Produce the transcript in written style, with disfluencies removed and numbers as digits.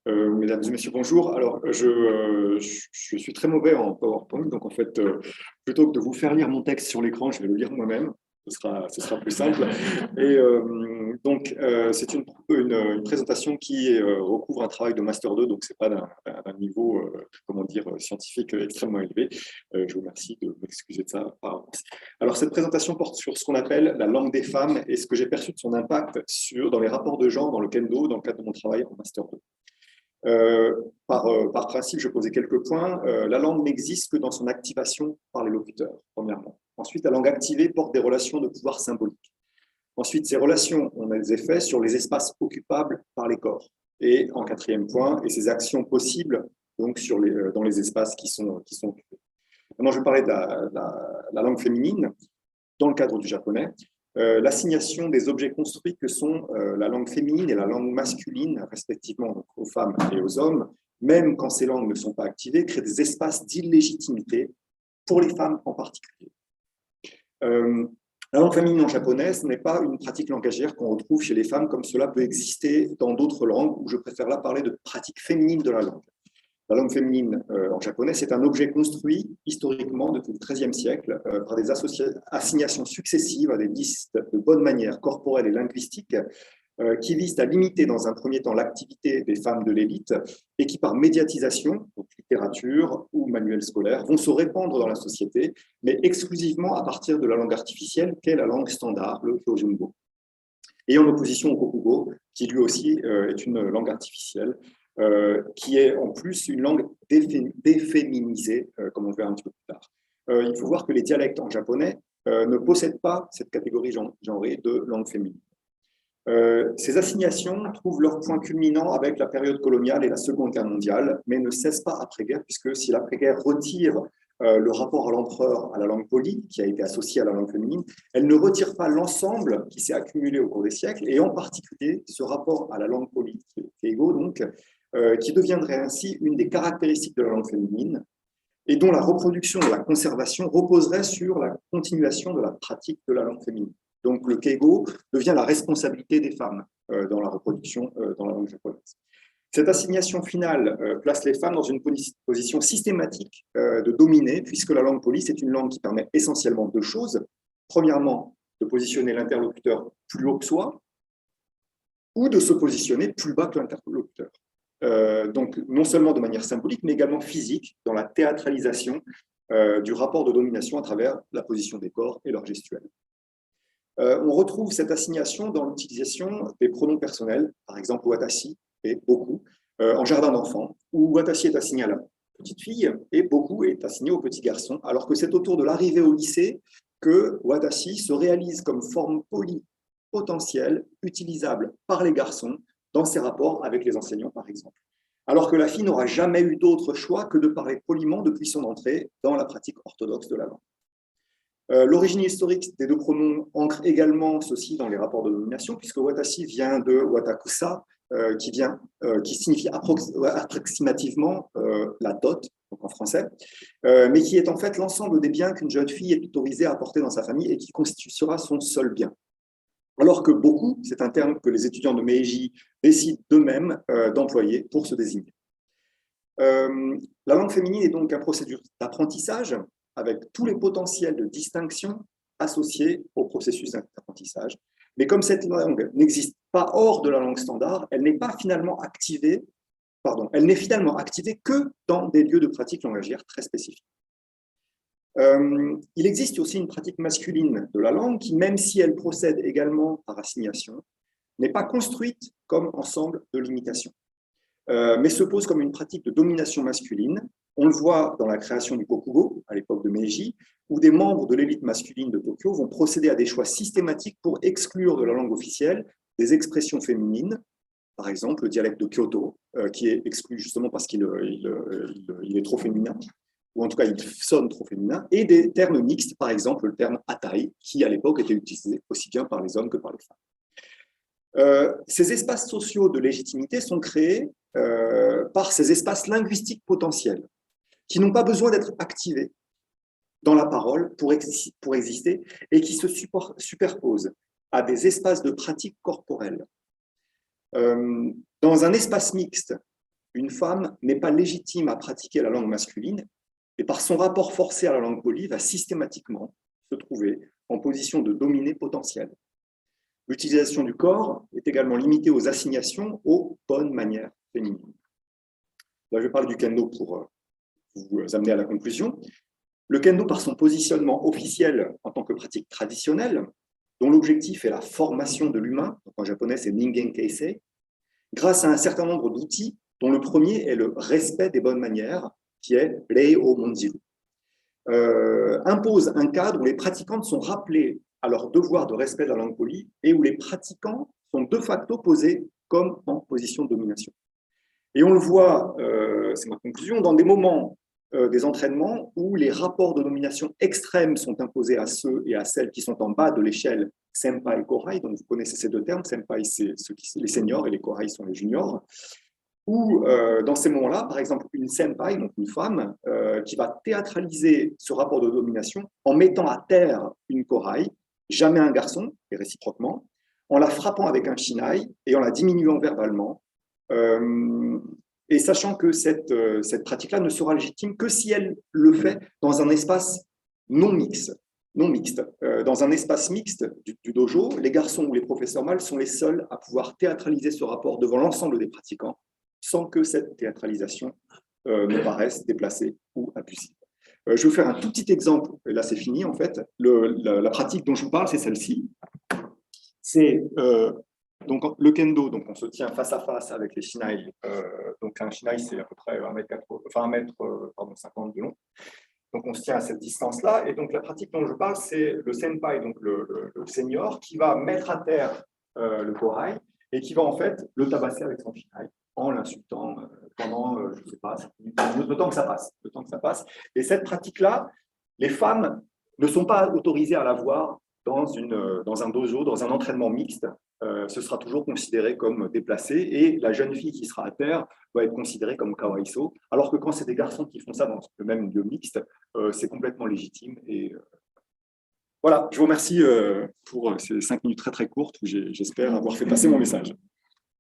Mesdames et messieurs, bonjour. Alors, je suis très mauvais en PowerPoint, donc en fait, plutôt que de vous faire lire mon texte sur l'écran, je vais le lire moi-même. Ce sera plus simple. Et donc, c'est une présentation qui recouvre un travail de Master 2, donc ce n'est pas d'un niveau, comment dire, scientifique extrêmement élevé. Je vous remercie de m'excuser de ça par avance. Alors, cette présentation porte sur ce qu'on appelle la langue des femmes et ce que j'ai perçu de son impact dans les rapports de genre dans le Kendo, dans le cadre de mon travail en Master 2. Par principe, je posais quelques points. La langue n'existe que dans son activation par les locuteurs, premièrement. Ensuite, la langue activée porte des relations de pouvoir symbolique. Ensuite, ces relations ont des effets sur les espaces occupables par les corps. Et en quatrième point, et ces actions possibles donc dans les espaces qui sont occupés. Maintenant, je vais parler de la langue féminine dans le cadre du japonais. L'assignation des objets construits que sont la langue féminine et la langue masculine, respectivement donc, aux femmes et aux hommes, même quand ces langues ne sont pas activées, crée des espaces d'illégitimité pour les femmes en particulier. La langue féminine en japonais, ce n'est pas une pratique langagière qu'on retrouve chez les femmes comme cela peut exister dans d'autres langues, où je préfère là parler de pratique féminine de la langue. La langue féminine en japonais, c'est un objet construit historiquement depuis le XIIIe siècle par des assignations successives à des listes de bonnes manières corporelles et linguistiques qui visent à limiter dans un premier temps l'activité des femmes de l'élite et qui, par médiatisation, donc littérature ou manuels scolaires, vont se répandre dans la société, mais exclusivement à partir de la langue artificielle qu'est la langue standard, le Kyojunbo. Et en opposition au Kokugo, qui lui aussi est une langue artificielle, qui est en plus une langue déféminisée, comme on le verra un petit peu plus tard. Il faut voir que les dialectes en japonais ne possèdent pas cette catégorie genrée de langue féminine. Ces assignations trouvent leur point culminant avec la période coloniale et la Seconde Guerre mondiale, mais ne cessent pas après-guerre, puisque si l'après-guerre retire le rapport à l'empereur à la langue polie, qui a été associée à la langue féminine, elle ne retire pas l'ensemble qui s'est accumulé au cours des siècles, et en particulier ce rapport à la langue polie, Keigo, donc, qui deviendrait ainsi une des caractéristiques de la langue féminine, et dont la reproduction et la conservation reposeraient sur la continuation de la pratique de la langue féminine. Donc le keigo devient la responsabilité des femmes dans la reproduction dans la langue japonaise. Cette assignation finale place les femmes dans une position systématique de dominer, puisque la langue polie, c'est une langue qui permet essentiellement deux choses. Premièrement, de positionner l'interlocuteur plus haut que soi, ou de se positionner plus bas que l'interlocuteur. Donc, non seulement de manière symbolique, mais également physique, dans la théâtralisation du rapport de domination à travers la position des corps et leur gestuelle. On retrouve cette assignation dans l'utilisation des pronoms personnels, par exemple watashi et boku, en jardin d'enfants, où watashi est assigné à la petite fille et boku est assigné au petit garçon, alors que c'est autour de l'arrivée au lycée que watashi se réalise comme forme polie potentielle, utilisable par les garçons dans ses rapports avec les enseignants, par exemple. Alors que la fille n'aura jamais eu d'autre choix que de parler poliment depuis son entrée dans la pratique orthodoxe de la langue. L'origine historique des deux pronoms ancre également ceci dans les rapports de domination, puisque watashi vient de watakusa, qui signifie approximativement la dot, donc en français, mais qui est en fait l'ensemble des biens qu'une jeune fille est autorisée à apporter dans sa famille et qui constituera son seul bien. Alors que beaucoup, c'est un terme que les étudiants de Meiji décident d'eux-mêmes d'employer pour se désigner. La langue féminine est donc un procédure d'apprentissage avec tous les potentiels de distinction associés au processus d'apprentissage. Mais comme cette langue n'existe pas hors de la langue standard, elle n'est finalement activée que dans des lieux de pratique langagière très spécifiques. Il existe aussi une pratique masculine de la langue qui, même si elle procède également par assignation, n'est pas construite comme ensemble de l'imitation, mais se pose comme une pratique de domination masculine. On le voit dans la création du Kokugo, à l'époque de Meiji, où des membres de l'élite masculine de Tokyo vont procéder à des choix systématiques pour exclure de la langue officielle des expressions féminines, par exemple le dialecte de Kyoto, qui est exclu justement parce qu'il est trop féminin, ou en tout cas il sonne trop féminin, et des termes mixtes, par exemple le terme atai, qui à l'époque était utilisé aussi bien par les hommes que par les femmes. Ces espaces sociaux de légitimité sont créés par ces espaces linguistiques potentiels, qui n'ont pas besoin d'être activés dans la parole pour exister, et qui se superposent à des espaces de pratique corporelle. Dans un espace mixte, une femme n'est pas légitime à pratiquer la langue masculine et par son rapport forcé à la langue polie va systématiquement se trouver en position de dominé potentiel. L'utilisation du corps est également limitée aux assignations aux bonnes manières féminines. Là, je vais parler du kendo pour vous amener à la conclusion. Le kendo, par son positionnement officiel en tant que pratique traditionnelle, dont l'objectif est la formation de l'humain, en japonais c'est Ningen Keisei, grâce à un certain nombre d'outils, dont le premier est le respect des bonnes manières, qui est Rei o Monjiru, impose un cadre où les pratiquantes sont rappelées à leur devoir de respect de la langue polie et où les pratiquants sont de facto posés comme en position de domination. Et on le voit, c'est ma conclusion, dans des moments des entraînements où les rapports de domination extrêmes sont imposés à ceux et à celles qui sont en bas de l'échelle senpai et kohai. Donc vous connaissez ces deux termes, senpai c'est les seniors et les kohai sont les juniors, où dans ces moments-là, par exemple une senpai, donc une femme, qui va théâtraliser ce rapport de domination en mettant à terre une kohai, jamais un garçon, et réciproquement, en la frappant avec un shinai et en la diminuant verbalement, et sachant que cette pratique-là ne sera légitime que si elle le fait dans un espace non mixte. Dans un espace mixte du dojo, les garçons ou les professeurs mâles sont les seuls à pouvoir théâtraliser ce rapport devant l'ensemble des pratiquants, sans que cette théâtralisation ne paraisse déplacée ou abusive. Je vais vous faire un tout petit exemple, et là c'est fini en fait. La pratique dont je vous parle, c'est celle-ci. C'est donc le kendo, donc on se tient face à face avec les shinai. Donc un shinai, c'est à peu près 1m50 de long. Donc on se tient à cette distance-là. Et donc la pratique dont je parle, c'est le senpai, donc le senior, qui va mettre à terre le kohai et qui va en fait le tabasser avec son shinai en l'insultant pendant, je ne sais pas, le temps que ça passe. Et cette pratique-là, les femmes ne sont pas autorisées à la voir dans un dojo, dans un entraînement mixte. Ce sera toujours considéré comme déplacé et la jeune fille qui sera à terre va être considérée comme kawaiso, alors que quand c'est des garçons qui font ça dans le même lieu mixte, c'est complètement légitime. Et voilà, je vous remercie pour ces 5 minutes très très courtes où j'espère avoir fait passer mon message.